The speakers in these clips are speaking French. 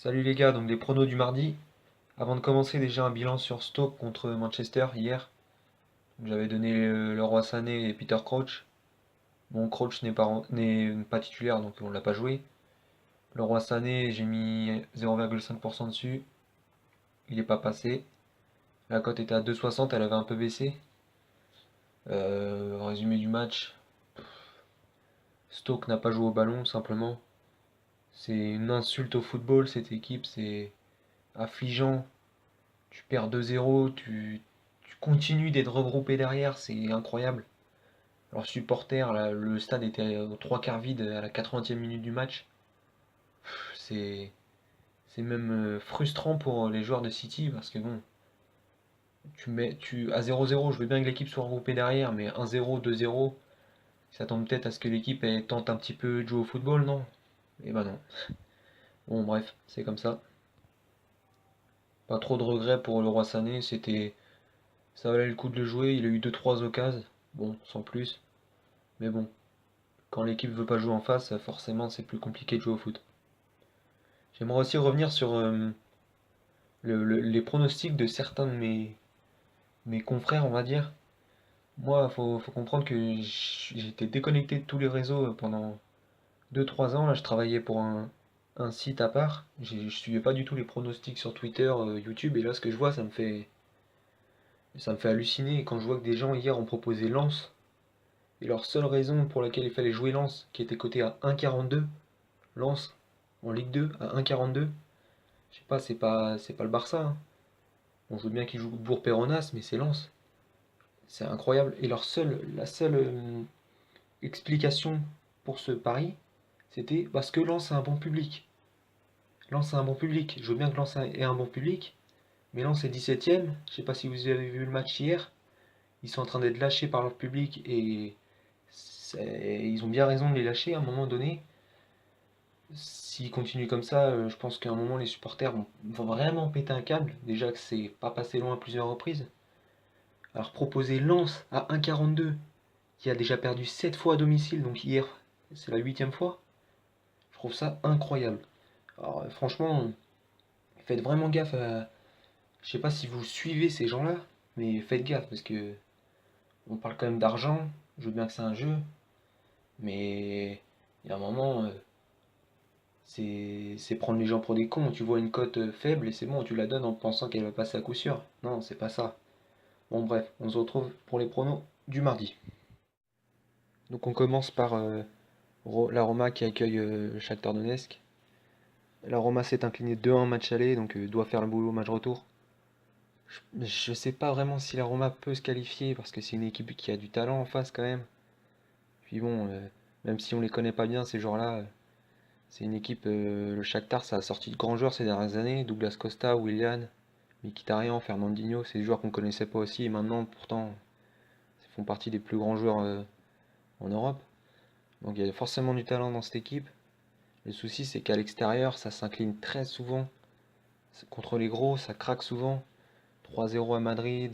Salut les gars, donc les pronos du mardi. Avant de commencer, déjà un bilan sur Stoke contre Manchester hier. J'avais donné Leroy Sané et Peter Crouch. Bon, Crouch n'est pas titulaire, donc on l'a pas joué. Leroy Sané, j'ai mis 0,5% dessus. Il n'est pas passé. La cote était à 2,60, elle avait un peu baissé. Résumé du match, Stoke n'a pas joué au ballon, simplement. C'est une insulte au football, cette équipe, c'est affligeant. Tu perds 2-0, tu continues d'être regroupé derrière, c'est incroyable. Alors supporters, là, le stade était aux trois quarts vide à la 80e minute du match. C'est c'est même frustrant pour les joueurs de City parce que bon, à 0-0, je veux bien que l'équipe soit regroupée derrière, mais 1-0, 2-0, ça tombe peut-être à ce que l'équipe tente un petit peu de jouer au football, non? Eh ben non. Bon bref, c'est comme ça. Pas trop de regrets pour le Roi Sané, ça valait le coup de le jouer, il a eu deux trois occasions, bon, sans plus. Mais bon, quand l'équipe veut pas jouer en face, forcément c'est plus compliqué de jouer au foot. J'aimerais aussi revenir sur les pronostics de certains de mes confrères, on va dire. Moi, faut comprendre que j'étais déconnecté de tous les réseaux pendant 2 3 ans. Là, je travaillais pour un site à part. Je suivais pas du tout les pronostics sur Twitter, YouTube. Et là, ce que je vois, ça me fait halluciner. Et quand je vois que des gens hier ont proposé Lens, et leur seule raison pour laquelle il fallait jouer Lens, qui était coté à 1,42, Lens en Ligue 2 à 1,42. Je sais pas, c'est pas le Barça, hein. On veut bien qu'ils jouent Bourg-Péronas, mais c'est Lens. C'est incroyable. Et la seule explication pour ce pari, c'était parce que Lens a un bon public. Lens a un bon public. Je veux bien que Lens ait un bon public, mais Lens est 17ème. Je sais pas si vous avez vu le match hier. Ils sont en train d'être lâchés par leur public et ils ont bien raison de les lâcher à un moment donné. S'ils continuent comme ça, je pense qu'à un moment les supporters vont vraiment péter un câble. Déjà que c'est pas passé loin à plusieurs reprises. Alors proposer Lens à 1,42, qui a déjà perdu 7 fois à domicile, donc hier c'est la huitième fois, je trouve ça incroyable. Alors franchement, faites vraiment gaffe à... Je sais pas si vous suivez ces gens-là, mais faites gaffe parce que on parle quand même d'argent, je veux bien que c'est un jeu, mais il y a un moment, c'est prendre les gens pour des cons. Tu vois une cote faible et c'est bon, tu la donnes en pensant qu'elle va passer à coup sûr. Non, c'est pas ça. Bon bref, on se retrouve pour les pronos du mardi. Donc on commence par la Roma qui accueille le Shakhtar Donetsk. La Roma s'est inclinée 2-1 match aller, donc doit faire le boulot match retour. Je sais pas vraiment si la Roma peut se qualifier parce que c'est une équipe qui a du talent en face quand même. Puis bon, même si on les connaît pas bien ces joueurs-là, c'est une équipe, le Shakhtar, ça a sorti de grands joueurs ces dernières années. Douglas Costa, Willian, Mkhitaryan, Fernandinho, c'est des joueurs qu'on connaissait pas aussi et maintenant pourtant ils font partie des plus grands joueurs en Europe. Donc il y a forcément du talent dans cette équipe. Le souci c'est qu'à l'extérieur, ça s'incline très souvent. Contre les gros, ça craque souvent. 3-0 à Madrid,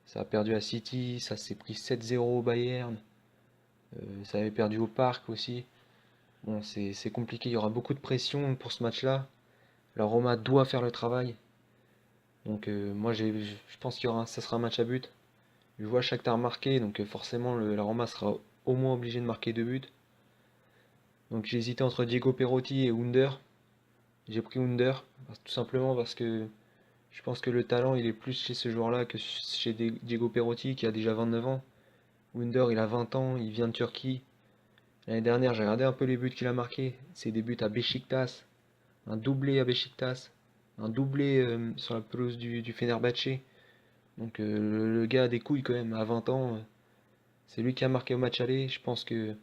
ça a perdu à City, ça s'est pris 7-0 au Bayern, ça avait perdu au Parc aussi. Bon, c'est compliqué, il y aura beaucoup de pression pour ce match-là. La Roma doit faire le travail. Donc moi je pense ça sera un match à but. Je vois Shakhtar marquer, donc forcément la Roma sera au moins obligée de marquer deux buts. Donc j'ai hésité entre Diego Perotti et Under. J'ai pris Under, tout simplement parce que je pense que le talent il est plus chez ce joueur-là que chez Diego Perotti qui a déjà 29 ans. Under il a 20 ans, il vient de Turquie. L'année dernière j'ai regardé un peu les buts qu'il a marqués. C'est des buts à Beşiktaş, un doublé à Beşiktaş, un doublé sur la pelouse du Fenerbahçe. Donc le gars a des couilles quand même, à 20 ans. C'est lui qui a marqué au match aller. Je pense que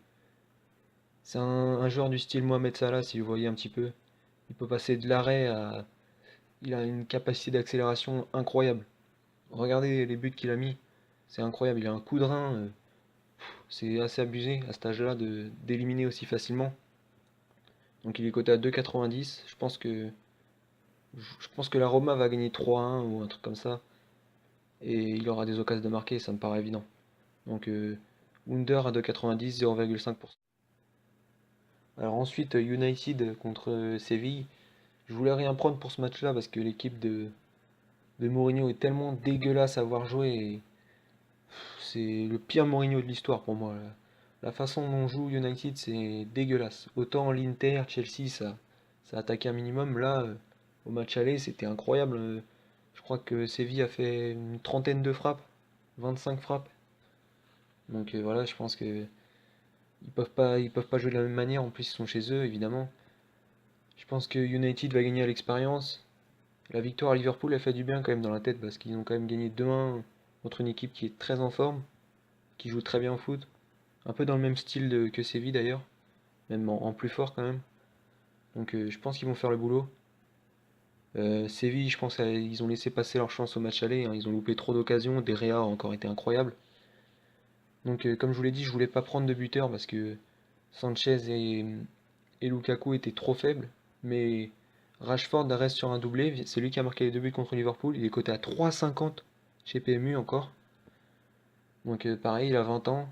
c'est un joueur du style Mohamed Salah, si vous voyez un petit peu. Il peut passer de l'arrêt à... Il a une capacité d'accélération incroyable. Regardez les buts qu'il a mis. C'est incroyable. Il a un coup de rein. C'est assez abusé à cet âge-là d'éliminer aussi facilement. Donc il est coté à 2,90. Je pense que la Roma va gagner 3-1 ou un truc comme ça. Et il aura des occasions de marquer, ça me paraît évident. Donc Under à 2,90, 0,5%. Alors ensuite United contre Séville. Je voulais rien prendre pour ce match-là parce que l'équipe de Mourinho est tellement dégueulasse à voir jouer. Et c'est le pire Mourinho de l'histoire pour moi. La façon dont joue United, c'est dégueulasse. Autant l'Inter, Chelsea, ça attaquait un minimum. Là, au match aller, c'était incroyable. Je crois que Séville a fait une trentaine de frappes, 25 frappes. Donc voilà, je pense que ils peuvent pas jouer de la même manière. En plus, ils sont chez eux, évidemment. Je pense que United va gagner à l'expérience. La victoire à Liverpool a fait du bien quand même dans la tête parce qu'ils ont quand même gagné 2-1 contre une équipe qui est très en forme, qui joue très bien au foot. Un peu dans le même style que Séville d'ailleurs, même en plus fort quand même. Donc je pense qu'ils vont faire le boulot. Séville, je pense qu'ils ont laissé passer leur chance au match aller, hein. Ils ont loupé trop d'occasions. De Gea a encore été incroyable. Donc comme je vous l'ai dit, je voulais pas prendre de buteur parce que Sanchez et Lukaku étaient trop faibles. Mais Rashford reste sur un doublé. C'est lui qui a marqué les deux buts contre Liverpool. Il est coté à 3,50 chez PMU encore. Donc pareil, il a 20 ans.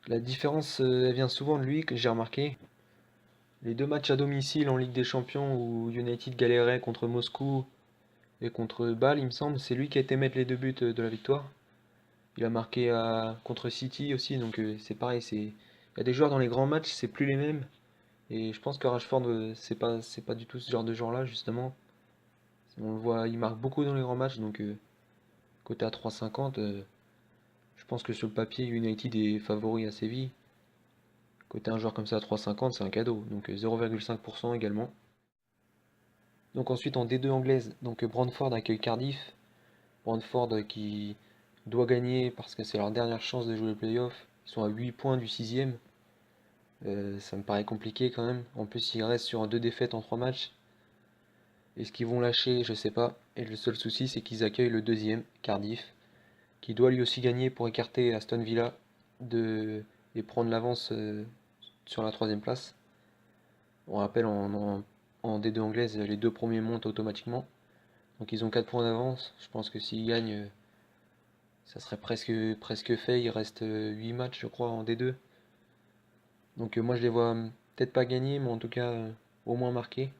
La différence, elle vient souvent de lui, que j'ai remarqué. Les deux matchs à domicile en Ligue des Champions où United galérait contre Moscou et contre Bâle, il me semble, c'est lui qui a été mettre les deux buts de la victoire. Il a marqué contre City aussi, donc c'est pareil. Il y a des joueurs dans les grands matchs, c'est plus les mêmes. Et je pense que Rashford, c'est pas du tout ce genre de joueur-là, justement. On le voit, il marque beaucoup dans les grands matchs, donc côté à 3,50, je pense que sur le papier, United est favori à Séville. Côté un joueur comme ça à 3,50, c'est un cadeau. Donc 0,5% également. Donc ensuite en D2 anglaise, donc Brentford accueille Cardiff. Brentford qui doit gagner parce que c'est leur dernière chance de jouer le playoff. Ils sont à 8 points du 6ème. Ça me paraît compliqué quand même. En plus, ils restent sur 2 défaites en 3 matchs. Est-ce qu'ils vont lâcher? Je sais pas. Et le seul souci, c'est qu'ils accueillent le deuxième, Cardiff, qui doit lui aussi gagner pour écarter Aston Villa et prendre l'avance sur la troisième place. On rappelle en D2 anglaise, les deux premiers montent automatiquement. Donc ils ont 4 points d'avance. Je pense que s'ils gagnent, ça serait presque fait. Il reste 8 matchs, je crois, en D2. Donc moi je les vois peut-être pas gagner, mais en tout cas au moins marquer.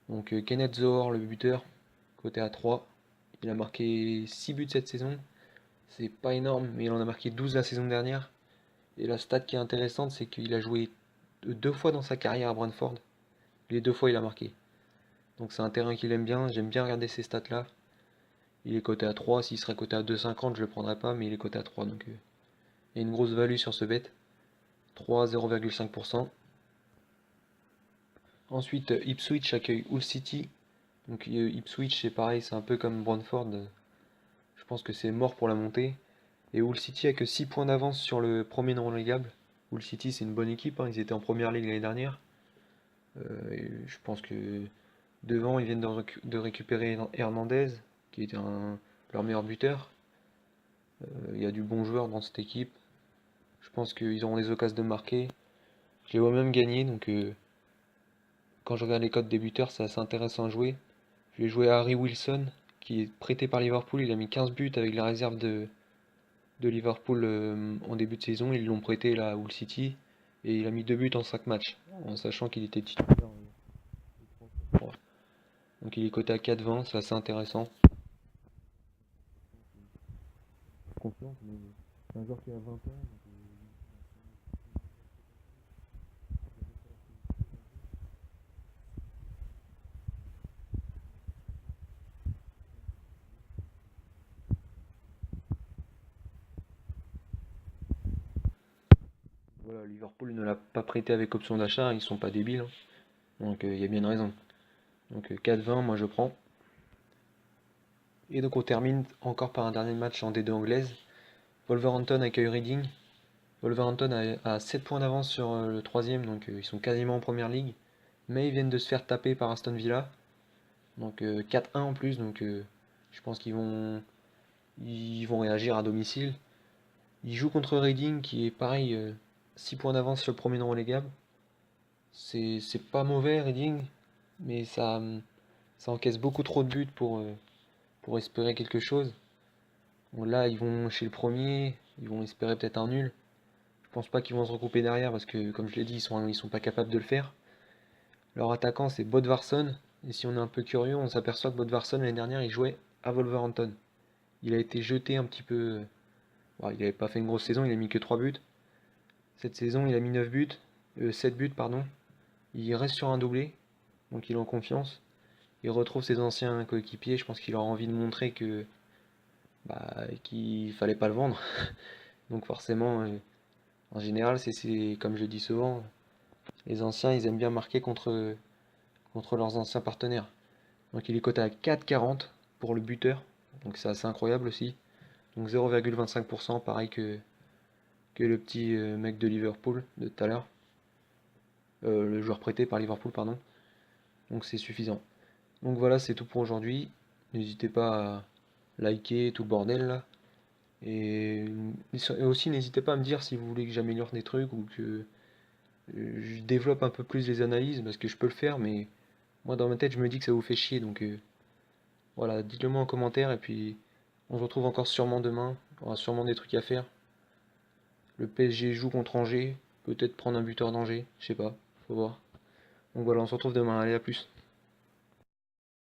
Donc Kenneth Zohore, le buteur, côté à 3. Il a marqué 6 buts cette saison. C'est pas énorme, mais il en a marqué 12 la saison dernière. Et la stat qui est intéressante, c'est qu'il a joué 2 fois dans sa carrière à Brentford. Les 2 fois il a marqué. Donc c'est un terrain qu'il aime bien. J'aime bien regarder ces stats-là. Il est coté à 3. S'il serait coté à 2,50, je le prendrais pas, mais il est coté à 3. Donc il y a une grosse value sur ce bet. 3, 0,5%. Ensuite, Ipswich accueille Hull City. Donc Ipswich, c'est pareil, c'est un peu comme Brentford. Je pense que c'est mort pour la montée. Et Hull City a que 6 points d'avance sur le premier non relégable. Hull City, c'est une bonne équipe, hein. Ils étaient en première ligue l'année dernière. Et je pense que devant, ils viennent de récupérer Hernandez, qui était leur meilleur buteur. Il y a du bon joueur dans cette équipe. Je pense qu'ils auront les occasions de marquer. Je les vois même gagner, donc quand je regarde les codes des buteurs, c'est assez intéressant à jouer. Je vais jouer à Harry Wilson, qui est prêté par Liverpool. Il a mis 15 buts avec la réserve de Liverpool en début de saison. Ils l'ont prêté là à Hull City. Et il a mis 2 buts en 5 matchs, en sachant qu'il était titulaire. Donc il est coté à 4,20, c'est assez intéressant. Confiance, mais c'est un joueur qui a 20 ans. Voilà, Liverpool ne l'a pas prêté avec option d'achat, ils sont pas débiles, hein. Donc il y a bien une raison. Donc 4,20, moi je prends. Et donc on termine encore par un dernier match en D2 anglaise. Wolverhampton accueille Reading. Wolverhampton a 7 points d'avance sur le troisième, donc ils sont quasiment en première ligue. Mais ils viennent de se faire taper par Aston Villa. Donc 4-1 en plus, donc je pense ils vont réagir à domicile. Ils jouent contre Reading qui est pareil, 6 points d'avance sur le premier non relégable. C'est pas mauvais Reading, mais ça encaisse beaucoup trop de buts pour espérer quelque chose. Bon, là ils vont chez le premier, ils vont espérer peut-être un nul. Je pense pas qu'ils vont se regrouper derrière parce que comme je l'ai dit, ils sont pas capables de le faire. Leur attaquant c'est Bodvarsson, et si on est un peu curieux, on s'aperçoit que Bodvarsson l'année dernière il jouait à Wolverhampton. Il a été jeté un petit peu. Bon, il n'avait pas fait une grosse saison, il a mis que 3 buts. Cette saison il a mis 9 buts, 7 buts pardon. Il reste sur un doublé, donc il est en confiance. Il retrouve ses anciens coéquipiers, je pense qu'il aura envie de montrer que qu'il fallait pas le vendre. Donc forcément, en général, c'est comme je dis souvent, les anciens ils aiment bien marquer contre leurs anciens partenaires. Donc il est coté à 4,40 pour le buteur, donc c'est assez incroyable aussi. Donc 0,25%, pareil que le petit mec de Liverpool de tout à l'heure. Le joueur prêté par Liverpool, pardon. Donc c'est suffisant. Donc voilà, c'est tout pour aujourd'hui. N'hésitez pas à liker tout le bordel là. Et aussi, n'hésitez pas à me dire si vous voulez que j'améliore des trucs ou que je développe un peu plus les analyses, parce que je peux le faire, mais moi dans ma tête, je me dis que ça vous fait chier. Donc voilà, dites-le moi en commentaire et puis on se retrouve encore sûrement demain. On aura sûrement des trucs à faire. Le PSG joue contre Angers, peut-être prendre un buteur d'Angers, je sais pas, faut voir. Donc voilà, on se retrouve demain, allez à plus.